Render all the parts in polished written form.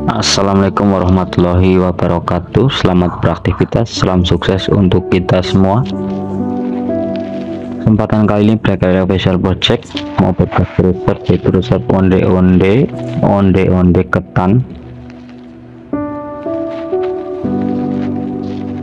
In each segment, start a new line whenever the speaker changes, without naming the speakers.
Assalamualaikum warahmatullahi wabarakatuh. Selamat beraktivitas, salam sukses untuk kita semua. Kesempatan kali ini Black Area Official Project mau podcast resep, yaitu resep onde-onde ketan.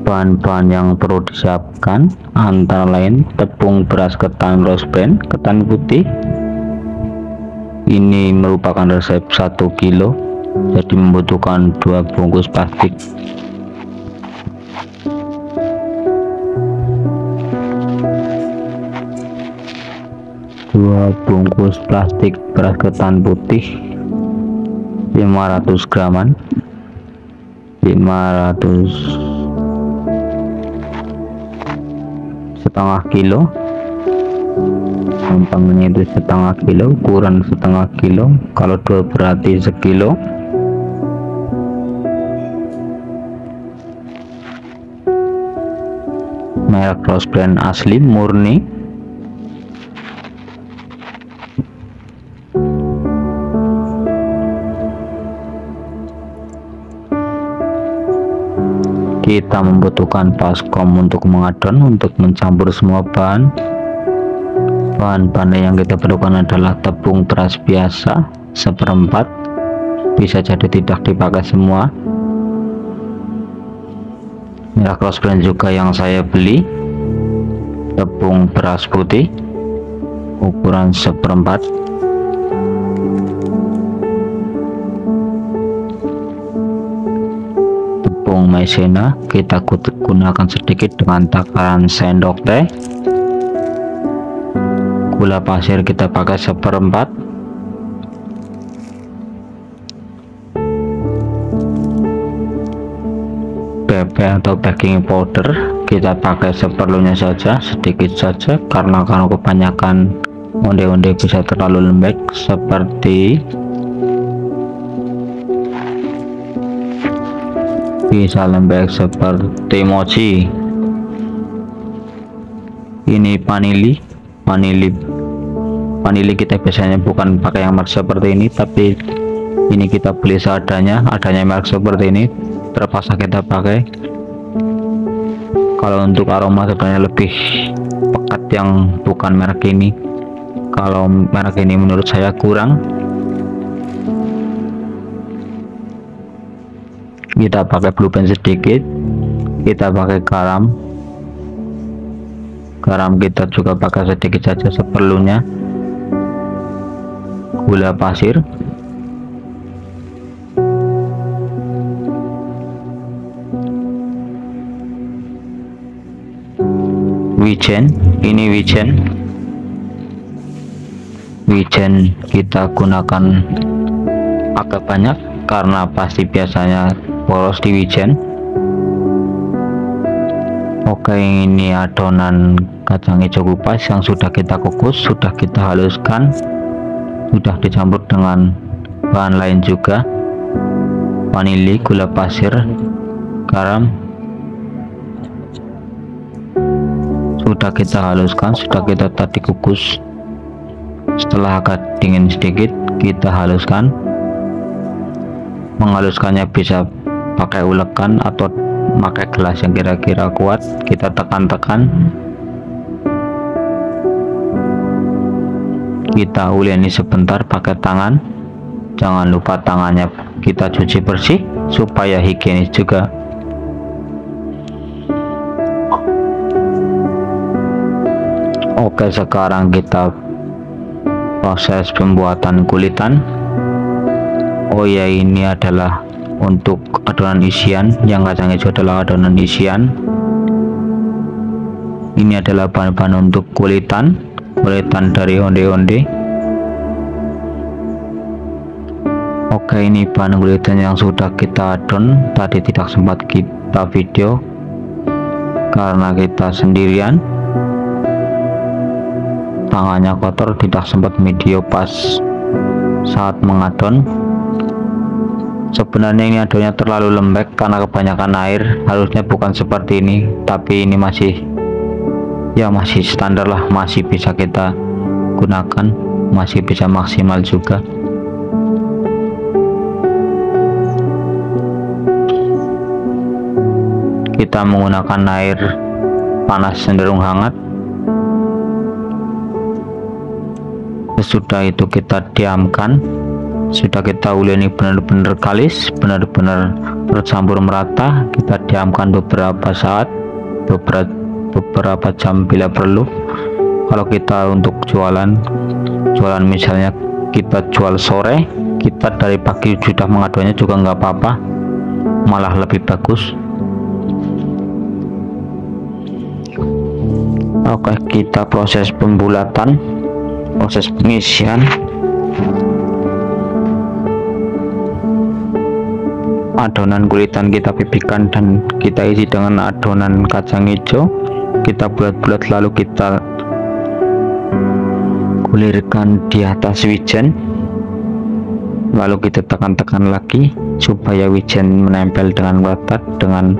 Bahan-bahan yang perlu disiapkan antara lain tepung beras ketan Rose Brand, ketan putih. Ini merupakan resep 1 kilo, jadi membutuhkan 2 bungkus plastik. Dua bungkus plastik beras ketan putih 500 graman, 500 setengah kilo, gampangnya itu setengah kilo kurang setengah kilo, kalau 2 berarti sekilo. Merek Rose Brand asli murni. Kita membutuhkan baskom untuk mengadon, untuk mencampur semua bahan. Bahan-bahan yang kita perlukan adalah tepung beras biasa 1/4, bisa jadi tidak dipakai semua. Merek Rose Brand juga yang saya beli. Tepung beras putih ukuran 1/4, tepung maizena kita gunakan sedikit dengan takaran sendok teh. Gula pasir kita pakai 1/4, bebek atau baking powder kita pakai seperlunya saja, sedikit saja, karena kalau kebanyakan onde-onde bisa terlalu lembek seperti mochi. Ini vanili kita biasanya bukan pakai yang merek seperti ini, tapi ini kita beli seadanya, merek seperti ini terpaksa kita pakai. Kalau untuk aroma sebenarnya lebih pekat yang bukan merek ini, kalau merek ini menurut saya kurang. Kita pakai blue band sedikit, kita pakai garam kita juga pakai sedikit saja seperlunya. Gula pasir, wijen, ini wijen kita gunakan agak banyak karena pasti biasanya poros di wijen. Oke, ini adonan kacang hijau kupas yang sudah kita kukus, sudah kita haluskan, sudah dicampur dengan bahan lain juga, vanili, gula pasir, garam, sudah kita haluskan, sudah kita tadi kukus. Setelah agak dingin sedikit kita haluskan. Menghaluskannya bisa pakai ulekan atau pakai gelas yang kira-kira kuat, kita tekan-tekan, kita uleni sebentar pakai tangan. Jangan lupa tangannya kita cuci bersih supaya higienis juga. Oke, sekarang kita proses pembuatan kulitan. Oh ya, ini adalah untuk adonan isian, yang kacang hijau adalah adonan isian. Ini adalah bahan-bahan untuk kulitan dari onde-onde. Oke, ini bahan kulitan yang sudah kita adon, tadi tidak sempat kita video karena kita sendirian, tangannya kotor, tidak sempat video pas saat mengadon. Sebenarnya ini adonnya terlalu lembek karena kebanyakan air, harusnya bukan seperti ini, tapi ini masih standar lah, masih bisa kita gunakan, masih bisa maksimal juga. kita menggunakan air panas cenderung hangat. Sesudah itu kita diamkan. Sudah kita uleni benar-benar kalis, benar-benar tercampur merata. Kita diamkan beberapa saat, beberapa jam bila perlu. Kalau kita untuk jualan misalnya kita jual sore, kita dari pagi sudah mengaduannya juga nggak apa-apa, malah lebih bagus. Oke, kita proses pembulatan, proses pengisian. Adonan kulitan kita pipihkan dan kita isi dengan adonan kacang hijau. Kita bulat-bulat lalu kita gulirkan di atas wijen, lalu kita tekan-tekan lagi supaya wijen menempel dengan rata, dengan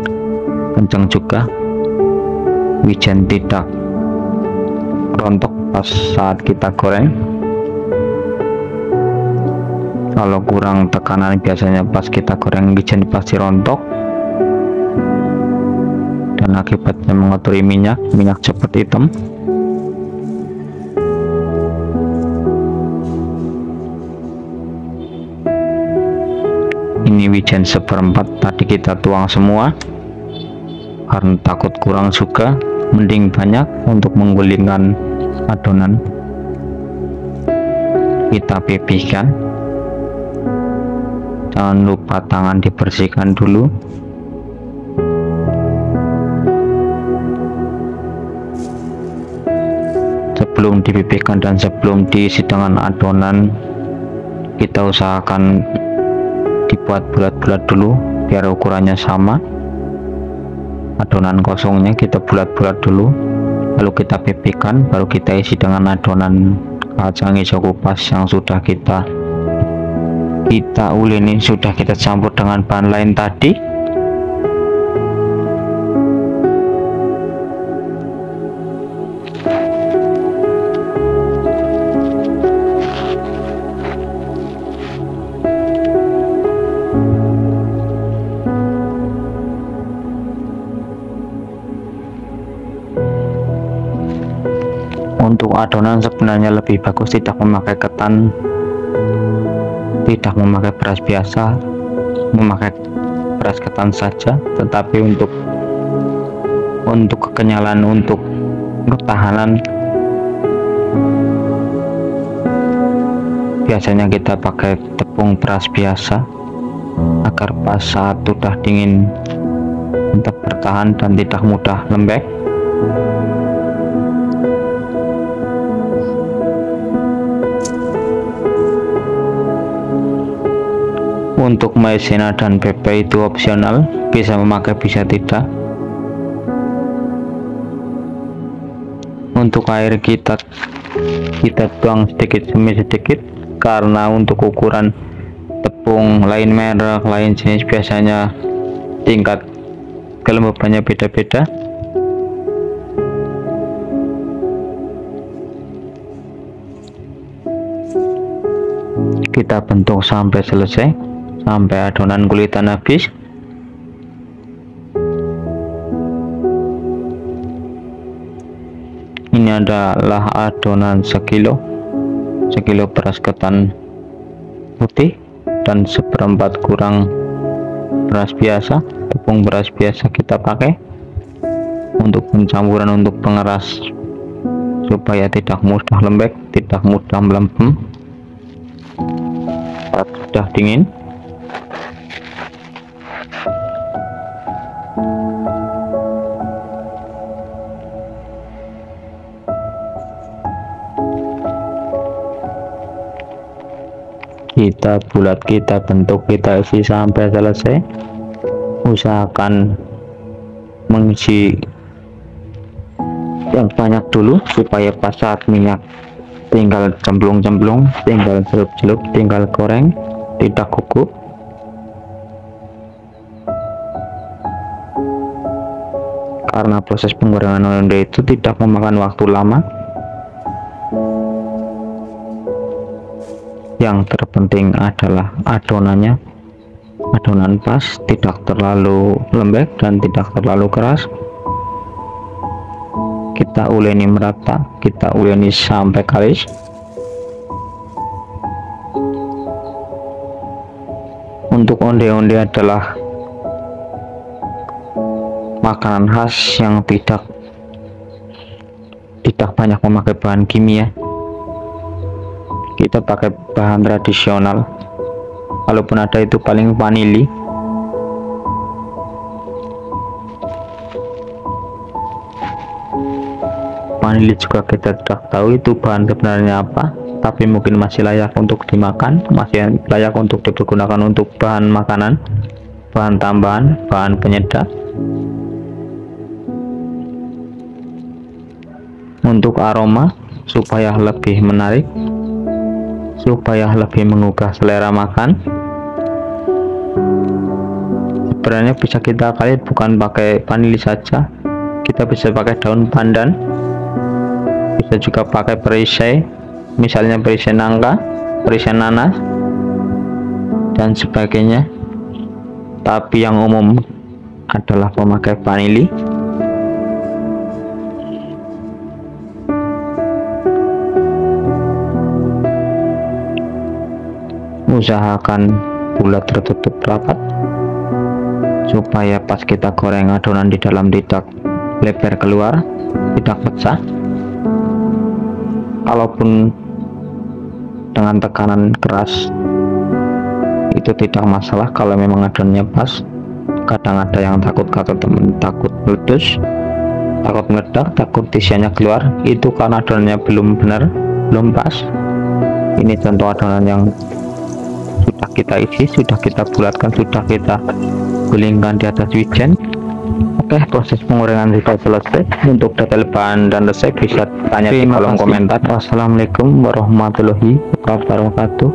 kencang juga. Wijen tidak rontok pas saat kita goreng. Kalau kurang tekanan biasanya pas kita goreng wijen pasti rontok dan akibatnya mengotori minyak cepat hitam. Ini wijen seperempat tadi kita tuang semua karena takut kurang juga, mending banyak untuk menggulingkan adonan. Kita pipihkan, jangan lupa tangan dibersihkan dulu. Sebelum dipipihkan dan sebelum diisi dengan adonan, kita usahakan dibuat bulat-bulat dulu biar ukurannya sama. Adonan kosongnya kita bulat-bulat dulu, lalu kita pipihkan, baru kita isi dengan adonan kacang hijau kupas yang sudah kita uleni, sudah kita campur dengan bahan lain tadi. Untuk adonan sebenarnya lebih bagus tidak memakai ketan, tidak memakai beras biasa, memakai beras ketan saja. Tetapi untuk kekenyalan, untuk ketahanan, biasanya kita pakai tepung beras biasa agar pas saat sudah dingin tetap bertahan dan tidak mudah lembek. Untuk maizena dan pepe itu opsional, bisa memakai bisa tidak. Untuk air kita tuang sedikit demi sedikit, karena untuk ukuran tepung lain merek, lain jenis biasanya tingkat kelembabannya beda-beda. Kita bentuk sampai selesai, sampai adonan kulitan habis. Ini adalah adonan sekilo beras ketan putih dan seperempat kurang beras biasa, tepung beras biasa kita pakai untuk pencampuran, untuk pengeras supaya tidak mudah lembek, tidak mudah melempem saat sudah dingin. Kita bulat, kita bentuk, kita isi sampai selesai. Usahakan mengisi yang banyak dulu supaya pas saat minyak tinggal cemplung-cemplung, tinggal celup-celup, tinggal goreng, tidak gugup. Karena proses penggorengan onde itu tidak memakan waktu lama. Yang terpenting adalah adonannya adonan pas, tidak terlalu lembek dan tidak terlalu keras. Kita uleni merata, kita uleni sampai kalis. Untuk onde-onde adalah makanan khas yang tidak banyak memakai bahan kimia. Kita pakai bahan tradisional, walaupun ada itu paling vanili. Vanili juga kita tidak tahu itu bahan sebenarnya apa, tapi mungkin masih layak untuk dimakan, masih layak untuk digunakan untuk bahan makanan, bahan tambahan, bahan penyedap. Untuk aroma supaya lebih menarik, supaya lebih menggugah selera makan, sebenarnya bisa kita kali bukan pakai vanili saja, kita bisa pakai daun pandan, bisa juga pakai perisai, misalnya perisai nangka, perisai nanas dan sebagainya, tapi yang umum adalah memakai vanili. Usahakan bulat tertutup rapat supaya pas kita goreng adonan di dalam tidak lebar keluar, tidak pecah. Kalaupun dengan tekanan keras itu tidak masalah kalau memang adonannya pas. Kadang ada yang takut takut meletus, takut meledak, takut isiannya keluar, itu karena adonannya belum benar, belum pas. Ini contoh adonan yang sudah kita isi, sudah kita bulatkan, sudah kita gulingkan di atas wijen. Oke, proses penggorengan sudah selesai. Untuk detail bahan dan resep bisa tanya di kolom komentar. Wassalamualaikum warahmatullahi wabarakatuh.